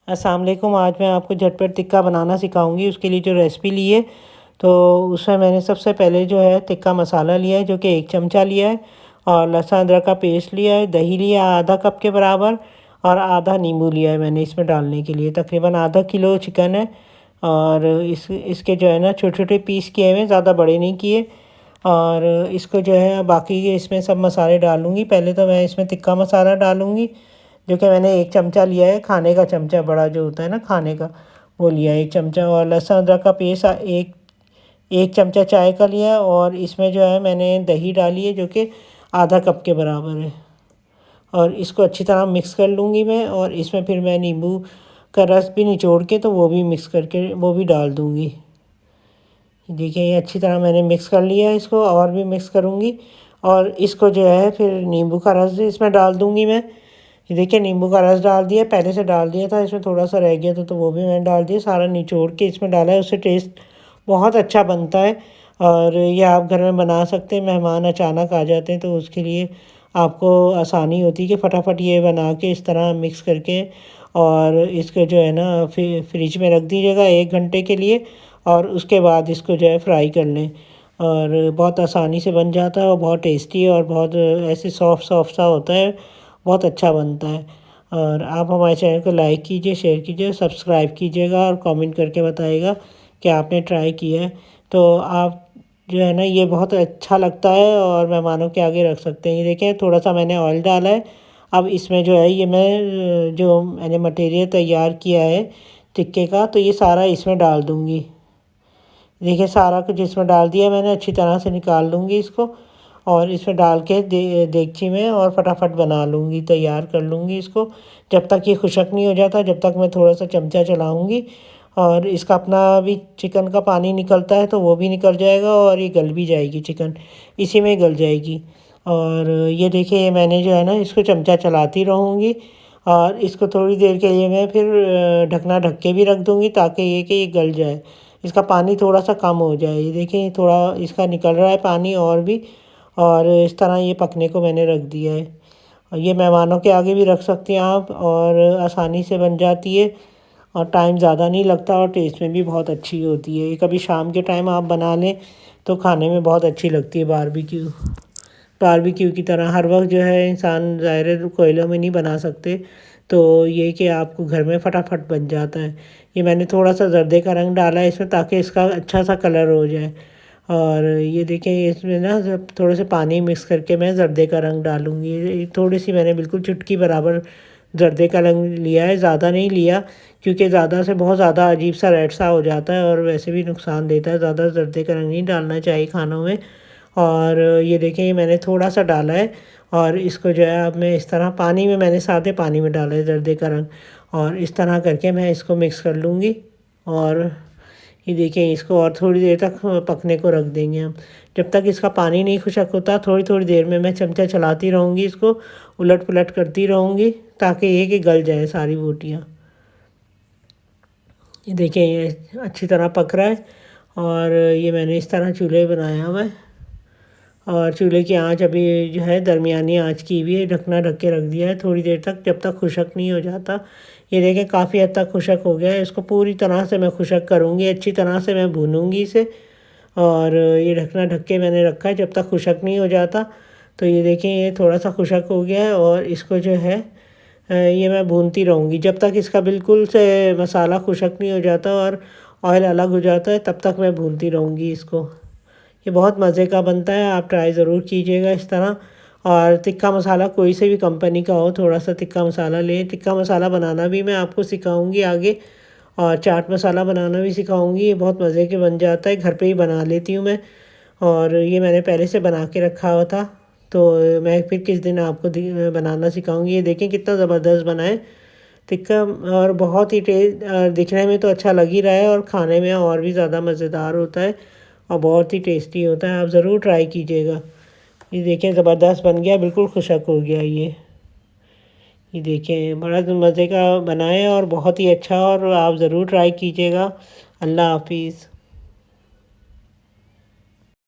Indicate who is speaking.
Speaker 1: अस्सलाम वालेकुम। आज मैं आपको झटपट टिक्का बनाना सिखाऊंगी। उसके लिए जो रेसिपी ली है तो उसमें मैंने सबसे पहले जो है टिक्का मसाला लिया है जो कि 1 चमचा लिया है, और लहसुन अदरक का पेस्ट लिया है, दही लिया है आधा कप के बराबर, और आधा नींबू लिया है मैंने इसमें डालने के लिए। तकरीबन आधा किलो चिकन है, और इसके जो है ना छोटे छोटे पीस किए हुए हैं, ज़्यादा बड़े नहीं किए। और इसको जो है बाकी के इसमें सब मसाले डालूँगी। पहले तो मैं इसमें टिक्का मसाला डालूँगी जो कि मैंने 1 चमचा लिया है, खाने का चमचा बड़ा जो होता है ना खाने का, वो लिया है 1 चमचा। और लहसुन अदरक का पेस्ट एक एक चमचा चाय का लिया है, और इसमें जो है मैंने दही डाली है जो कि आधा कप के बराबर है। और इसको अच्छी तरह मिक्स कर लूँगी मैं, और इसमें फिर मैं नींबू का रस भी निचोड़ के तो वो भी मिक्स करके वो भी डाल दूँगी। देखिए ये अच्छी तरह मैंने मिक्स कर लिया है, इसको और भी मिक्स करूँगी। और इसको जो है फिर नींबू का रस भी इसमें डाल दूँगी मैं। ये देखिए नींबू का रस डाल दिया, पहले से डाल दिया था, इसमें थोड़ा सा रह गया था तो वो भी मैंने डाल दिया। सारा निचोड़ के इसमें डाला है, उससे टेस्ट बहुत अच्छा बनता है। और ये आप घर में बना सकते हैं। मेहमान अचानक आ जाते हैं तो उसके लिए आपको आसानी होती है कि फटाफट ये बना के इस तरह मिक्स करके, और इसको जो है ना फ्रिज में रख दीजिएगा 1 घंटे के लिए, और उसके बाद इसको जो है फ्राई कर लें। और बहुत आसानी से बन जाता है और बहुत टेस्टी है, और बहुत ऐसे सॉफ्ट सॉफ्ट सा होता है, बहुत अच्छा बनता है। और आप हमारे चैनल को लाइक कीजिए, शेयर कीजिए, सब्सक्राइब कीजिएगा, और कमेंट करके बताइएगा कि आपने ट्राई किया है। तो आप जो है ना ये बहुत अच्छा लगता है और मेहमानों के आगे रख सकते हैं। ये देखें थोड़ा सा मैंने ऑयल डाला है। अब इसमें जो है ये मैं जो मैंने मटेरियल तैयार किया है टिक्के का, तो ये सारा इसमें डाल दूँगी। देखिए सारा कुछ इसमें डाल दिया मैंने, अच्छी तरह से निकाल लूँगी इसको, और इसमें डाल के देगची में और फटाफट बना लूँगी, तैयार कर लूँगी इसको। जब तक ये खुशक नहीं हो जाता जब तक मैं थोड़ा सा चमचा चलाऊँगी, और इसका अपना भी चिकन का पानी निकलता है तो वो भी निकल जाएगा, और ये गल भी जाएगी चिकन, इसी में गल जाएगी। और ये देखिए ये मैंने जो है ना इसको चमचा चलाती रहूँगी, और इसको थोड़ी देर के लिए मैं फिर ढकना ढक के भी रख दूँगी ताकि ये कि ये गल जाए, इसका पानी थोड़ा सा कम हो जाए। ये देखिए थोड़ा इसका निकल रहा है पानी और भी, और इस तरह ये पकने को मैंने रख दिया है। और ये मेहमानों के आगे भी रख सकते हैं आप, और आसानी से बन जाती है, और टाइम ज़्यादा नहीं लगता, और टेस्ट में भी बहुत अच्छी होती है। ये कभी शाम के टाइम आप बना लें तो खाने में बहुत अच्छी लगती है। बारबेक्यू बारबेक्यू की तरह हर वक्त जो है इंसान ज़ाहिर है कोयलों में नहीं बना सकते, तो ये कि आपको घर में फटाफट बन जाता है। ये मैंने थोड़ा सा जर्दे का रंग डाला है इसमें ताकि इसका अच्छा सा कलर हो जाए। और ये देखिए इसमें ना जब थोड़े से पानी मिक्स करके मैं जर्दे का रंग डालूँगी। ये थोड़ी सी मैंने बिल्कुल चुटकी बराबर जर्दे का रंग लिया है, ज़्यादा नहीं लिया, क्योंकि ज़्यादा से बहुत ज़्यादा अजीब सा रेड सा हो जाता है और वैसे भी नुकसान देता है। ज़्यादा जर्दे का रंग नहीं डालना चाहिए खानों में। और ये देखिए ये मैंने थोड़ा सा डाला है, और इसको जो है अब मैं इस तरह पानी में मैंने सादे पानी में डाला है जर्दे का रंग, और इस तरह करके मैं इसको मिक्स कर लूँगी। और ये देखिए इसको और थोड़ी देर तक पकने को रख देंगे हम। जब तक इसका पानी नहीं खुशक होता थोड़ी थोड़ी देर में मैं चमचा चलाती रहूँगी, इसको उलट पुलट करती रहूँगी ताकि ये कि गल जाए सारी बोटियाँ। ये देखिए ये अच्छी तरह पक रहा है, और ये मैंने इस तरह चूल्हे बनाया हुआ है, और चूल्हे की आंच अभी जो है दरमियानी आंच की हुई है, ढकना ढक के रख दिया है थोड़ी देर तक जब तक खुशक नहीं हो जाता। ये देखें काफ़ी हद तक खुशक हो गया है, इसको पूरी तरह से मैं खुशक करूँगी, अच्छी तरह से मैं भूनूँगी इसे। और ये ढकना ढक के मैंने रखा है जब तक खुशक नहीं हो जाता। तो ये देखें ये थोड़ा सा खुशक हो गया है, और इसको जो है ये मैं भूनती रहूँगी जब तक इसका बिल्कुल से मसाला खुशक नहीं हो जाता और ऑयल अलग हो जाता है, तब तक मैं भूनती रहूँगी इसको। ये बहुत मज़े का बनता है, आप ट्राई ज़रूर कीजिएगा इस तरह। और टिक्का मसाला कोई से भी कंपनी का हो, थोड़ा सा टिक्का मसाला लें। टिक्का मसाला बनाना भी मैं आपको सिखाऊंगी आगे, और चाट मसाला बनाना भी सिखाऊंगी। ये बहुत मज़े के बन जाता है, घर पे ही बना लेती हूँ मैं। और ये मैंने पहले से बना के रखा हुआ था, तो मैं फिर किस दिन आपको बनाना सिखाऊंगी। ये देखें कितना ज़बरदस्त बना है टिक्का, और बहुत ही दिखने में तो अच्छा लग ही रहा है, और खाने में और भी ज़्यादा मज़ेदार होता है और बहुत ही टेस्टी होता है। आप ज़रूर ट्राई कीजिएगा। ये देखें ज़बरदस्त बन गया, बिल्कुल खुशक हो गया ये देखें बड़ा मज़े का बना है और बहुत ही अच्छा, और आप ज़रूर ट्राई कीजिएगा। अल्लाह हाफिज़।